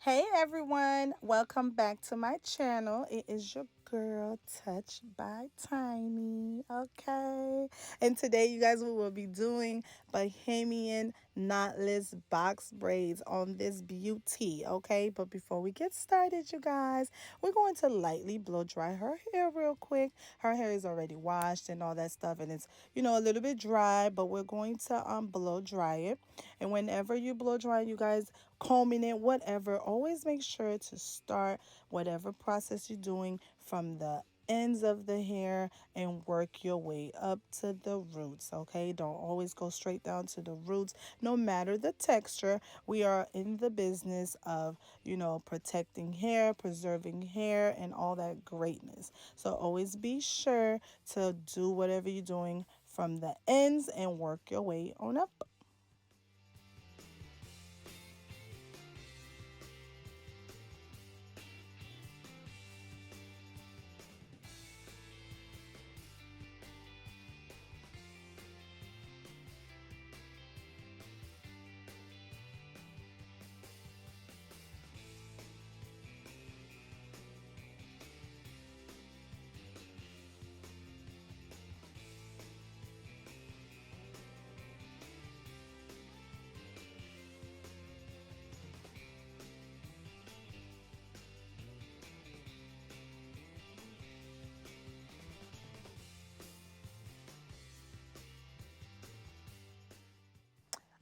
Hey everyone, welcome back to my channel. It is your girl Touched by Tiny. Okay, and today you guys we will be doing bohemian knotless box braids on this beauty. Okay, but before we get started, you guys, we're going to lightly blow dry her hair real quick. Her hair is already washed and all that stuff, and it's a little bit dry, but we're going to blow dry it. And whenever you blow dry, you guys, combing it, whatever, always make sure to start whatever process you're doing from the ends of the hair and work your way up to the roots. Okay, don't always go straight down to the roots, no matter the texture. We are in the business of protecting hair, preserving hair, and all that greatness. So always be sure to do whatever you're doing from the ends and work your way on up.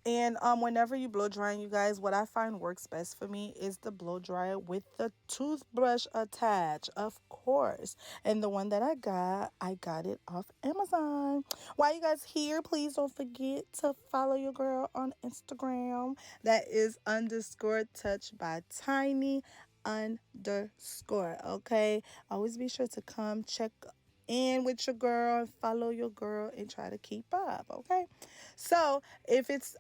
And whenever you blow drying, you guys, what I find works best for me is the blow dryer with the toothbrush attached, of course. And the one that I got it off Amazon. While you guys here, please don't forget to follow your girl on Instagram. That is underscore touch by tiny underscore. Okay, always be sure to come check in with your girl, follow your girl, and try to keep up. Okay, so if it's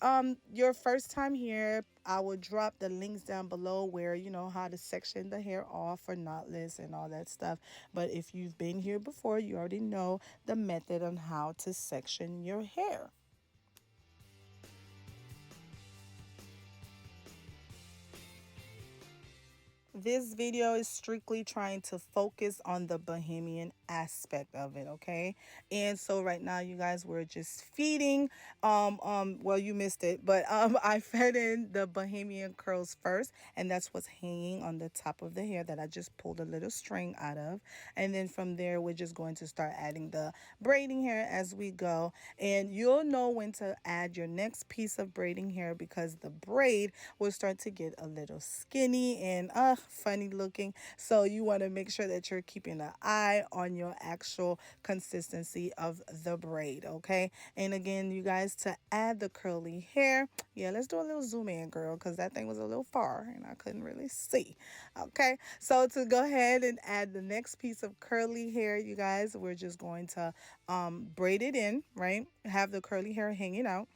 your first time here, I will drop the links down below where you know how to section the hair off for knotless and all that stuff. But if you've been here before, you already know the method on how to section your hair. This video is strictly trying to focus on the bohemian aspect of it, okay? And so right now, you guys, we're just feeding well, you missed it, but I fed in the bohemian curls first, and that's what's hanging on the top of the hair that I just pulled a little string out of. And then from there, we're just going to start adding the braiding hair as we go. And you'll know when to add your next piece of braiding hair because the braid will start to get a little skinny and funny looking. So you want to make sure that you're keeping an eye on your actual consistency of the braid. Okay, and again, you guys, to add the curly hair, yeah, let's do a little zoom in, girl, because that thing was a little far and I couldn't really see. Okay, so to go ahead and add the next piece of curly hair, you guys, we're just going to braid it in, right? Have the curly hair hanging out,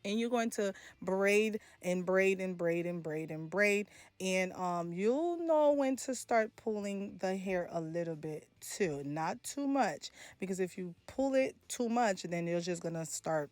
and you're going to braid and braid and braid and braid and braid. And you'll know when to start pulling the hair a little bit too, not too much, because if you pull it too much, then you're just gonna start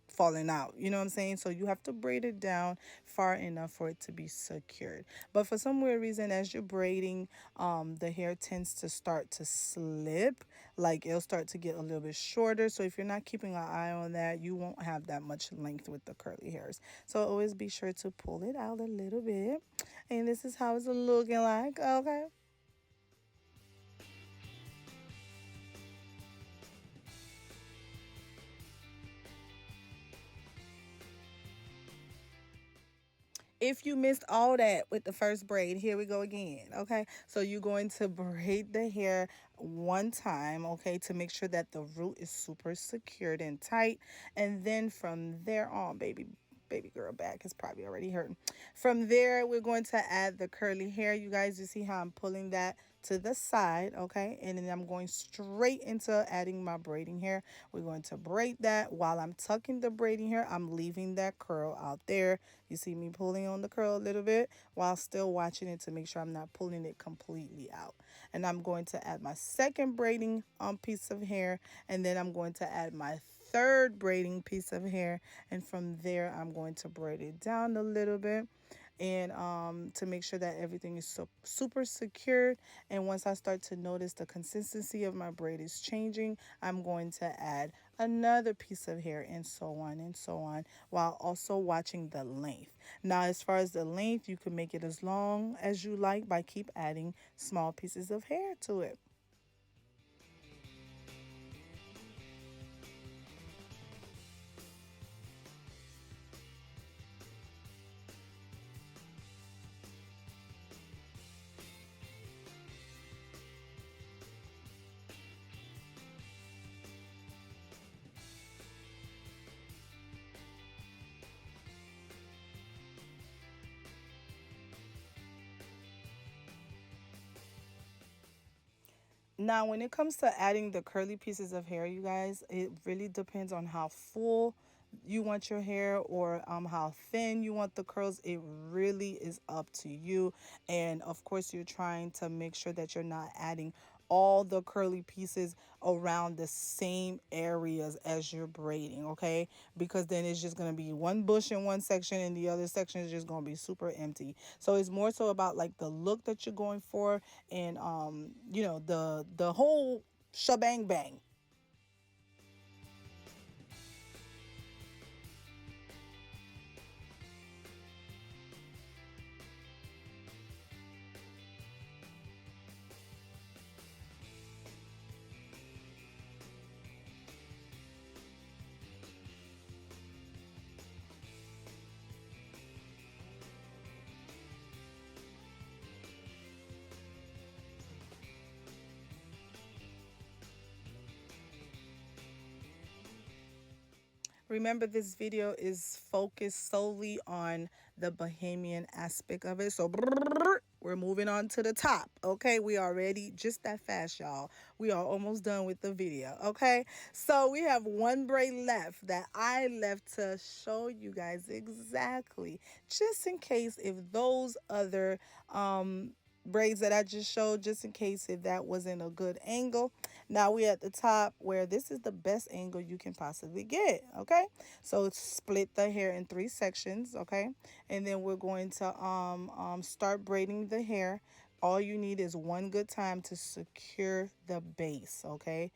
falling out, you know what I'm saying? So you have to braid it down far enough for it to be secured. But for some weird reason, as you're braiding, the hair tends to start to slip, like it'll start to get a little bit shorter. So if you're not keeping an eye on that, you won't have that much length with the curly hairs. So always be sure to pull it out a little bit. And this is how it's looking like. Okay. If you missed all that with the first braid, here we go again. Okay, so you're going to braid the hair one time, okay, to make sure that the root is super secured and tight. And then from there on, baby girl back is probably already hurting. From there, we're going to add the curly hair. You guys, you see how I'm pulling that to the side, okay? And then I'm going straight into adding my braiding hair. We're going to braid that. While I'm tucking the braiding hair, I'm leaving that curl out there. You see me pulling on the curl a little bit while still watching it to make sure I'm not pulling it completely out. And I'm going to add my second braiding piece of hair, and then I'm going to add my third braiding piece of hair, and from there I'm going to braid it down a little bit. and to make sure that everything is super secured. And once I start to notice the consistency of my braid is changing, I'm going to add another piece of hair, and so on and so on, while also watching the length. Now, as far as the length, you can make it as long as you like by keep adding small pieces of hair to it. Now, when it comes to adding the curly pieces of hair, you guys, it really depends on how full you want your hair, or how thin you want the curls. It really is up to you. And of course, you're trying to make sure that you're not adding all the curly pieces around the same areas as you're braiding, okay? Because then it's just going to be one bush in one section and the other section is just going to be super empty. So it's more so about like the look that you're going for, and the whole shebang bang. Remember, this video is focused solely on the bohemian aspect of it. So we're moving on to the top. Okay, we already just that fast, y'all. We are almost done with the video. Okay, so we have one braid left that I left to show you guys exactly, just in case if those other braids that I just showed, just in case if that wasn't a good angle. Now we at the top where this is the best angle you can possibly get. Okay, so split the hair in 3 sections. Okay, and then we're going to start braiding the hair. All you need is one good time to secure the base. Okay,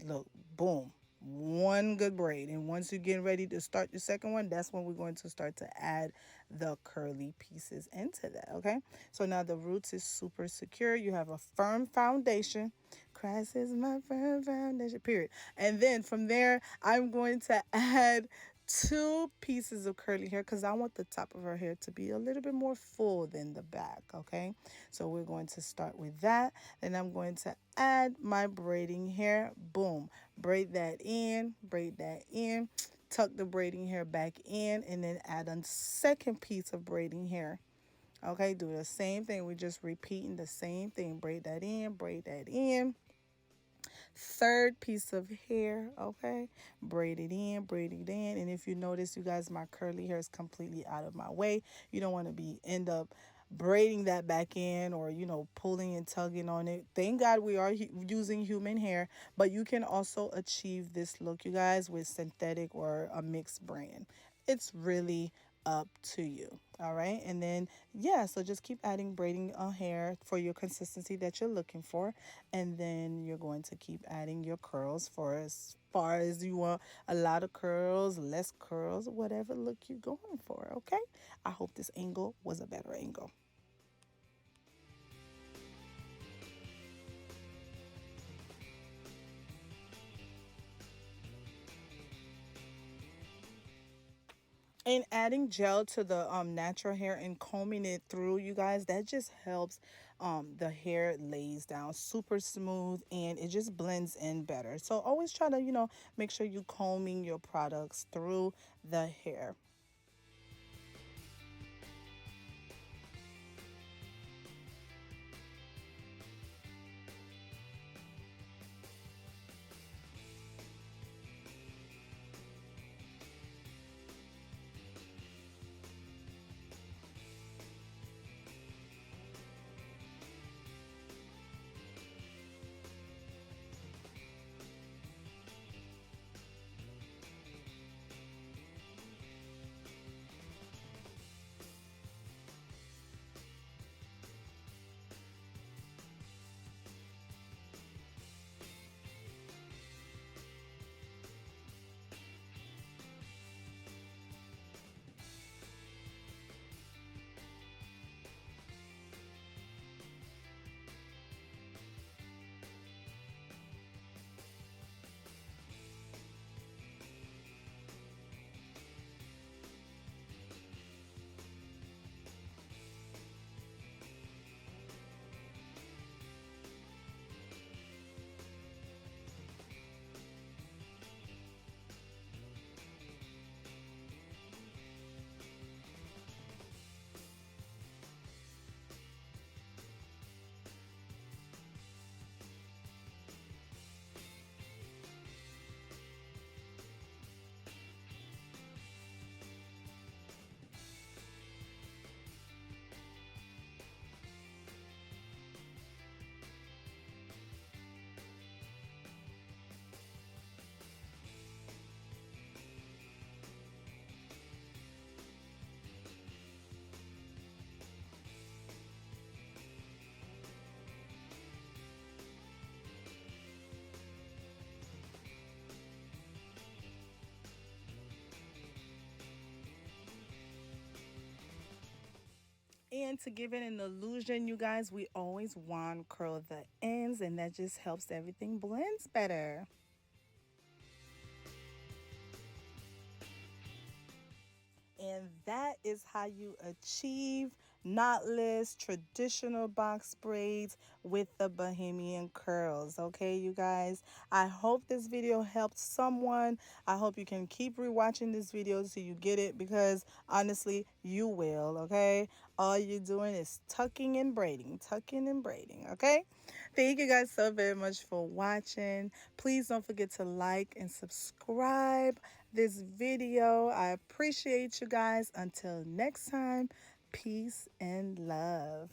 look, boom, one good braid. And once you're getting ready to start the second one, that's when we're going to start to add the curly pieces into that. Okay, so now the roots is super secure. You have a firm foundation. Christ is my firm foundation, period. And then from there, I'm going to add 2 pieces of curly hair because I want the top of her hair to be a little bit more full than the back. Okay, so we're going to start with that. Then I'm going to add my braiding hair. Boom, braid that in, tuck the braiding hair back in, and then add a second piece of braiding hair. Okay, do the same thing. We're just repeating the same thing. Braid that in, braid that in. Third piece of hair, okay, braid it in, braid it in. And if you notice, you guys, my curly hair is completely out of my way. You don't want to end up braiding that back in, or pulling and tugging on it. Thank God we are using human hair, but you can also achieve this look, you guys, with synthetic or a mixed brand. It's really up to you. All right, and then yeah, so just keep adding braiding hair for your consistency that you're looking for, and then you're going to keep adding your curls for as far as you want. A lot of curls, less curls, whatever look you're going for. Okay, I hope this angle was a better angle. And adding gel to the natural hair and combing it through, you guys, that just helps the hair lays down super smooth and it just blends in better. So always try to, make sure you combing your products through the hair. And to give it an illusion, you guys, we always wand curl the ends, and that just helps everything blends better. And that is how you achieve knotless traditional box braids with the bohemian curls. Okay, you guys, I hope this video helped someone. I hope you can keep rewatching this video so you get it, because honestly you will. Okay, all you're doing is tucking and braiding, tucking and braiding. Okay, thank you guys so very much for watching. Please don't forget to like and subscribe this video. I appreciate you guys. Until next time, peace and love.